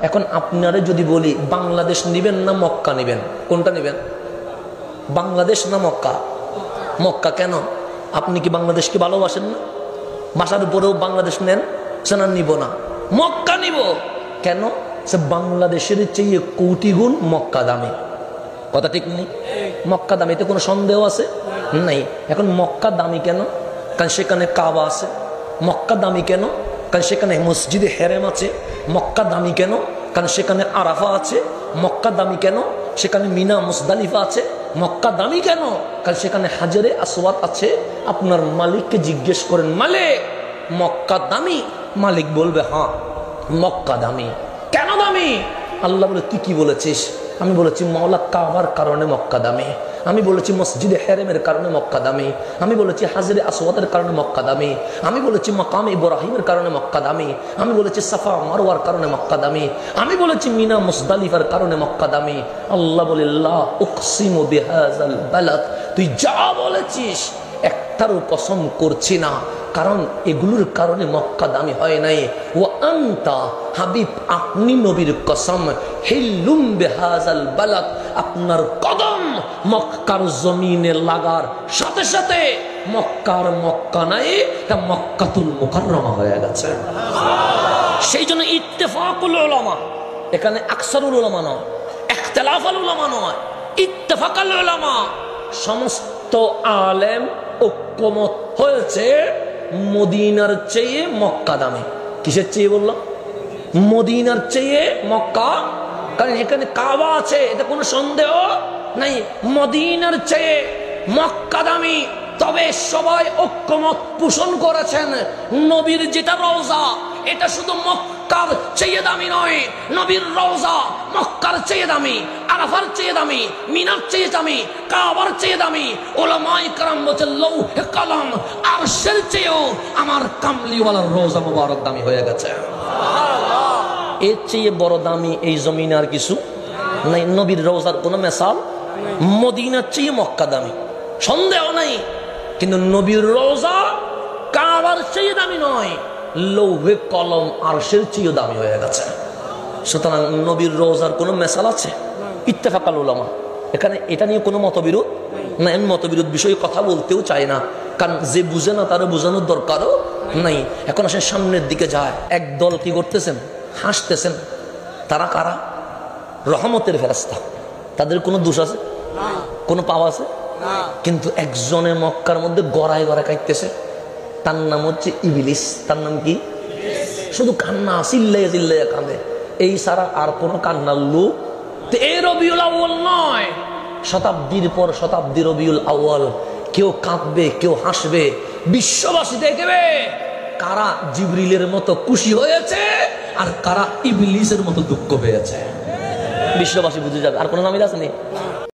এখন আপনারে যদি বলি বাংলাদেশ নিবেন না মক্কা নিবেন, কোনটা নিবেন? বাংলাদেশ না মক্কা? মক্কা কেন? আপনি কি বাংলাদেশকে ভালোবাসেন না? ভাষার উপরেও বাংলাদেশ নেন, সেনা নিব না, মক্কা নিব। কেন? সে বাংলাদেশের চেয়ে কোটি গুণ মক্কা দামি। কথা ঠিক নেই? মক্কা দামি, এতে কোনো সন্দেহ আছে? নাই। এখন মক্কা দামি কেন? কারণ সেখানে কাবা আছে। মক্কা দামি কেন? কারণ সেখানে মসজিদে হেরেম আছে। মক্কা দামি কেন? কারণ সেখানে আরাফা আছে। মক্কা দামি কেন? সেখানে মিনা মুজদালিফা আছে। মক্কা দামি কেন? কারণ সেখানে হাজারে আসওয়াদ আছে। আপনার মালিককে জিজ্ঞেস করেন, মালিক মক্কা দামি? মালিক বলবে হ্যাঁ মক্কা দামি। কেন দামি? আল্লাহ বলে তুই কি বলেছিস? আমি বলেছি মাওলা কাবার কারণে মক্কা দামি। আমি বলেছি মসজিদে হেরেমের কারণে মক্কা দামি। আমি বলেছি হাজরে আসওয়াদের কারণে মক্কা দামি। আমি বলেছি মাকাম ইব্রাহিমের কারণে মক্কা দামি। আমি বলেছি সাফা মারওয়ার কারণে মক্কা দামি। আমি বলেছি মিনা মুজদালিফার কারণে মক্কা দামি। আল্লাহ বলে লা উকসিমু বিহাযাল বালাদ, তুই যা বলেছিস একটারও কসম করছি না, কারণ এগুলোর কারণে মক্কা দামি হয় নাই। ও আনতা হাবিব, আপনি নবীর কসম, হিল্লুম বিহাযাল বালাদ, আপনার কদম মক্কার জমিনে লাগার সাথে সাথে মক্কার মক্কা নাই, মক্কাতুল মুকাররমা হয়ে গেছে। সেই জন্য ইত্তেফাকুল উলামা, এখানে আকসারুল উলামা নয়, ইখতিলাফুল উলামা নয়, ইত্তেফাকুল উলামা। সমস্ত আলেম ঐক্যমত হয়েছে মদিনার চেয়ে মক্কা দামি। কিসের চেয়ে বললাম? মদিনার চেয়ে মক্কা, কারণ এখানে কাবা আছে, এটা কোনো সন্দেহ নাই। মদিনার চেয়ে মক্কা দামি। তবে সবাই ঐক্যমত পোষণ করেছেন নবীর যেটা রওজা এটা শুধু মক্কার চেয়ে দামি নয়, নবীর রওজা মক্কার চেয়ে দামি, আরাফার চেয়ে দামি, মিনার চেয়ে দামি, কাবার চেয়ে দামি। উলামায়ে কেরাম বলেন লৌহে কলম আরশের চেয়েও আমার কামলিওয়ালার রওজা মুবারক দামি হয়ে গেছে। সুবহানাল্লাহ। এর চেয়ে বড় দামি এই জমিনে আর কিছু নাই। নবীর রওজার কোনো মেসাল। মদিনার চেয়ে মক্কা দামি, সন্দেহ নাই। কিন্তু নবীর রওজা কাবার চেয়ে দামি নয়, লৌহে কলম আরশের চেয়ে দামি হয়ে গেছে। সুতরাং নবীর রওজার কোনো মেসাল আছে? ইত্তেফাকুল উলামা। এখানে এটা নিয়ে কোনো মতবিরোধ না। মতবিরোধ বিষয়ে কথা বলতেও চায় না, কারণ যে বুঝে না তারও বোঝানোর দরকারও নাই। এখন আসে সামনের দিকে যায়, এক দল কি করতেছেন? হাসতেছেন। তারা কারা? রহমতের ফেরেশতা। তাদের কোনো দোষ আছে? কোনো পাওয়া আছে? কিন্তু একজনের মক্কার মধ্যে গড়ায় গড়ায় কাঁদতেছে, তার নাম হচ্ছে ইবলিস। তার নাম কি? শুধু কান্না, চিল্লাইয়া চিল্লাইয়া কাঁদে, এই ছাড়া আর কোনো কান্নার লোক। এই রবিউল আউয়াল নয়, শতাব্দীর পর শতাব্দী রবিউল আউয়াল। কেউ কাঁদবে, কেউ হাসবে, বিশ্ববাসী দেখবে কারা জিবরিলের মতো খুশি হয়েছে আর কারা ইবলিসের মতো দুঃখ পেয়েছে। বিশ্ববাসী বুঝে যাবে। আর কোনো নামিল আছে নেই?